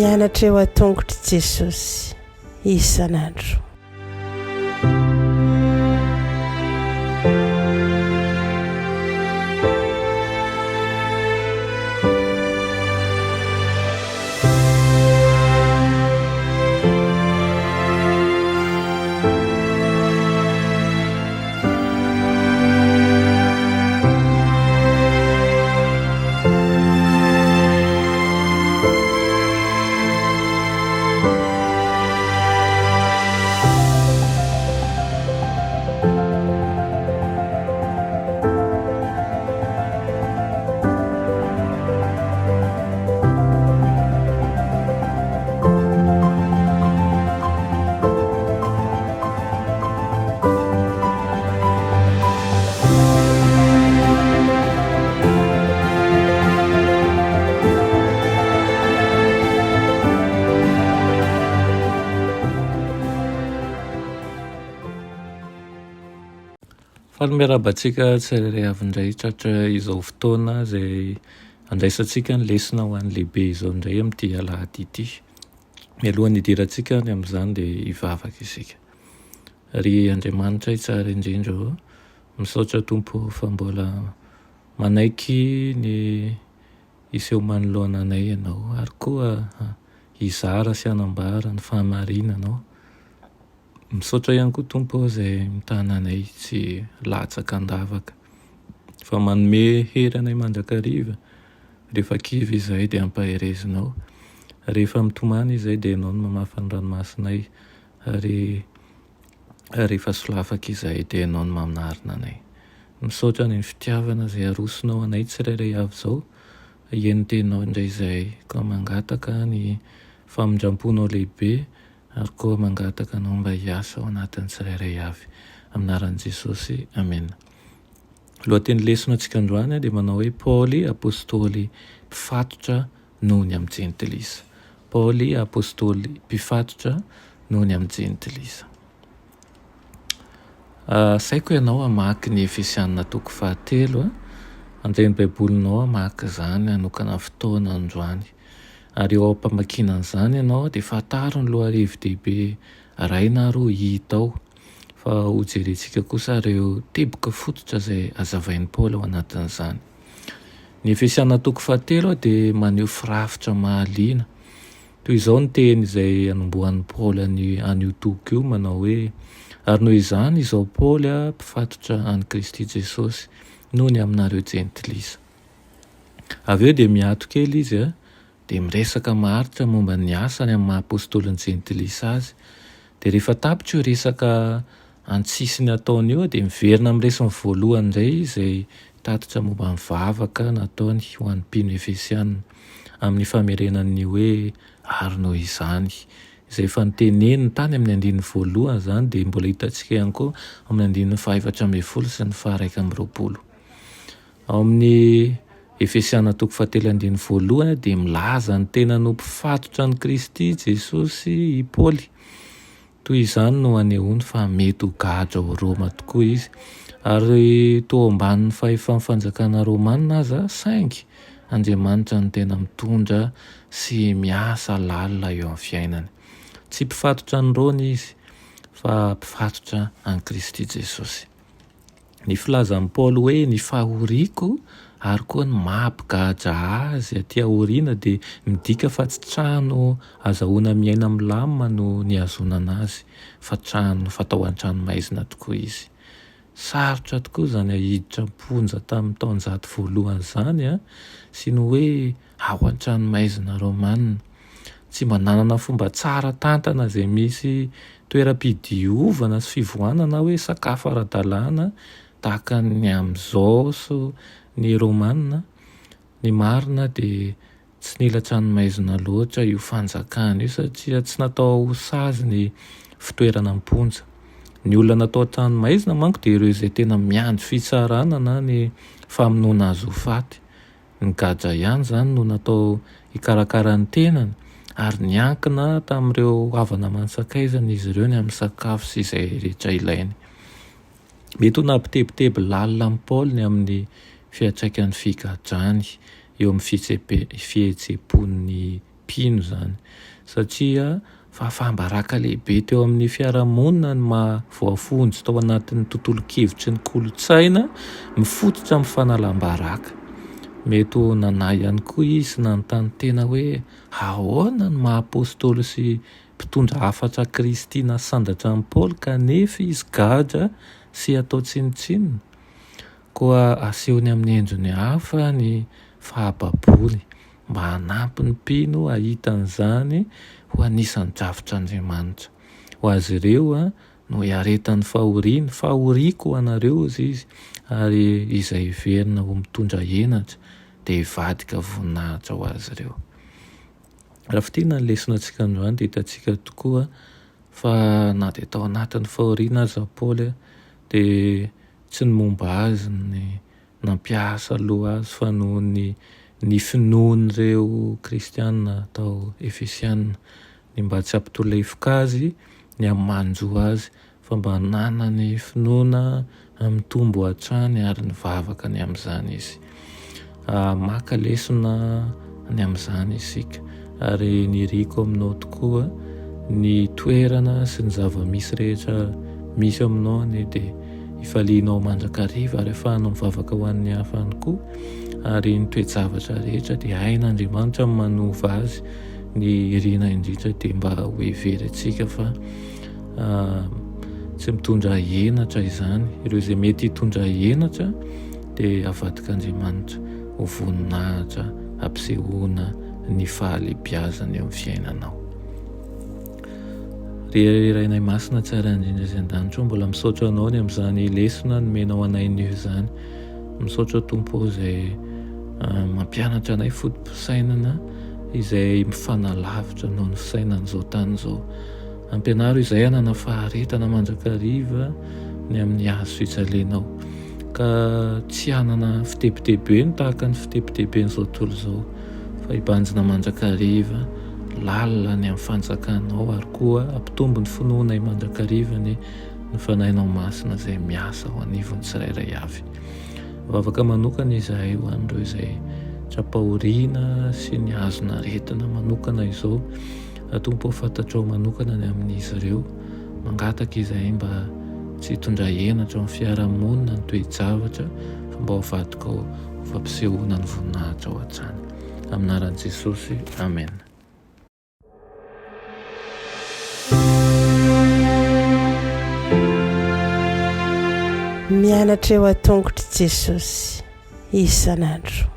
mianatra eo a-tongotry Jesosy isan'andro. Miarabantsika tsirairay avy indray tratra izao fotoana izay andraisantsika ny lesona ho an'ny lehibe izao indray amin'ity alahady ity. Mialohan'ny hidirantsika ny amin'izany dia hivavaka isika. Ry Andriamanitra tsara indrindra, misaotra Tompo fa mbola manaiky ny iseho manoloana anay ianao, ary koa hizara sy hanambara ny fahamarinanao. Misaotra ihany koa Tompo izay mitana anay tsy latsaka andavaka, fa manome hery anay mandrakariva. Rehefa kivy izay dia ampaherezinao, rehefa mitomany izay dia ianao no mamafa ny ranomasinay, ary rehefa solafaka izay dia ianao no maminarina anay. Misaotra ny fitiavana izay arosonao anay tsirairay avy izao, hieny tenao indray izay ka mangataka ny famindramponao lehibe, ary koa mangataka anao mba hiasa ao anatin'ny tsirairay avy. Aminaran'i Jesosy, amen. Lohateny lesona antsika androany dia manao hoe Paoly apôstôly mpifatotra noho ny amin'ny jentilisa. Paoly apôstôly mpifatotra noho ny amin'ny jentilisa. Saiko ianao hamaky ny Efesianina toko 7. Anjay ny baibolinao hamaky izany hanokana fotoana androany. Ary eo ampamakinan'izany ianao dia fantaro ny loharivi-dehibe iray na roa hita ao, fa ho jerentsika kosa ireo teboka fototra izay azavain'i Paoly ao anatin'izany. Ny Efesianina toko 7 dia maneho firafitra mahaliana. Toy izao ny teny izay anombohan'i Paoly an'io toko io, manao hoe: ary noho izany izao Paoly mpifatotra an'i Kristy Jesosy noho ny aminareo jentilisa. Avy eo dia miato kely izy dia miresaka maharitra momba ny asany amin'ny maha-apôstôly ny jentilisa azy. Dia rehefa tapitra io resaka antsisiny ataony io dia miverina amin'ny resony voalohany indray izay tatitra momba ny vavaka nataony ho an'ny mpino Efesianina, amin'ny famerenany hoe ary noho izany, izay efa noteneniny tany amin'ny andininy voalohany izany, dia mbola hitantsika ihany koa amin'ny andininy 420 sy ny 120. Ao amin'ny Efesianina toko 7:1 dia milaza ny tena no mpifatotra ny Kristy Jesosy i Paoly. Toy izany no anehoany fa mety ho gadra ao Roma tokoa izy, ary toa ambanin'ny fahefa fanjakana Romanina aza saingy Andriamanitra ny tena mitondra sy miasa lalina eo amin'ny fiainany. Tsy mpifatotra ny Roma izy, fa mpifatotra an'i Kristy Jesosy. Ny filazan'i Paoly hoe ny fahoriako ary koa ny mampigadra azy aty aoriana dia midika fa tsy trano azahoana miaina milamina no niazonana azy, fa trano fatao an-trano maizina tokoa izy. Sarotra tokoa izany ahiditra ponja tamin'ny taonjato voalohany izany, sy ny hoe ao an-trano maizina Romanina. Tsy mba nanana fomba tsara tantana izay misy toeram-pidiovana sy fivohanana hoe sakafo ara-dalàna tahaka ny amin'izao ny Romanina. Ny marina dia tsy nila tranomaizina loatra io fanjakana io, satria tsy natao ho sazy ny fitoerana amponja. Ny olona natao tranomaizina manko dia ireo izay tena miandry fitsarana na ny famonoana azy ho faty. Ny gadra ihany izany no natao hikarakara ny tenany, ary niankina tamin'ireo havana mantsakaizana izy ireo ny amin'ny sakafo sy izay rehetra ilainy. Mety ho nampitebiteby lalina amin'ny Paoly ny amin'ny fiantraikan'ny figadrany eo amin'ny fihetseham-pon'ny mpino zany satria fahambaraka lehibe teo amin'ny fiarahamonina ny mahavoafonjy tao anatin'ny tontolo-kevitry ny kolotsaina mifototra amin'ny fanalam-baraka. Mety ho nanahy ihany koa izy nanontany tena hoe ahoana ny maha-apôstôly sy mpitondra hafatra Kristina sandatra amin'ny Paoly kanefa izy gadra sy atao tsinitsinina, koa asehony amin'ny endriny hafa ny fahababoly mba hanampy ny mpino ahitan'izany ho anisan'ny drafitra Andriamanitra. Ho azy ireo no hiaretan'ny fahoriako ho anareo izy ary izay verina ho mitondra henatra dia hivadika voninahitra ho azy ireo. Raha fitina ny lesonantsika androany dia hitantsika tokoa fa na dia tao anatin'ny fahoriana aza Paoly dia tsy ny momba azy ny nampiasa aloha azy fa noho ny finoan'ireo kristianina tao Efesianina ny mba tsy hampitolefika azy ny hamanjo azy fa mba nana ny finoana mitombo hatrany ary ny vavaka ny amin'izany izy. Maka lesona ny amin'izany isika ary ny riko aminao tokoa ny toerana sy ny zava-misy rehetra misy aminao dia ifalianao mandrakariva ary ahafahanao mivavaka ho an'ny hafa ihany koa ary ny toe-javatra rehetra dia hain'Andriamanitra manova azy. Ny irina indrindra dia mba ho hevery antsika fa tsy mitondra henatra izany. Ireo izay mety hitondra henatra dia avadik'Andriamanitra ho voninahitra ampisehoana ny fahalebiazany eo amin'ny fiainanao. Rerainay masina tsara indrindra izay an-danitra mbola misaotra anao ny amin'izany lesona nomenao anain'io izany. Misaotra Tompo izay mampianatra anay fotom-pisainana izay mifanalavitra noho ny fisainan'izao tany izao. Ampianaro izay hanana faharetana mandrakariva ny amin'ny azo fijalianao ka tsy hanana fitebitebeny tahaka ny fitebiteben'izao tontolo izao fa hibanjina mandrakariva lalina ny amin'ny fanjakanao ary koa ampitombo ny finoana mandrakariva ny fanahinao masina izay miasa ho anivon'ny tsirairay avy. Vavaka manokana izahay ho an'ireo izay trapahoriana sy ny azona aretina manokana izao. Tompo fantatrao manokana ny amin'izy ireo mangataka izahay mba tsy hitondra henatra amin'ny fiarahamonina ny toe-javatra fa mba ho vadika ho fampisehoana ny voninahitra ao an-trany. Amin'ny anaran'i Jesosy, amen. Mianatra eo an-tongotry Jesosy isan'andro.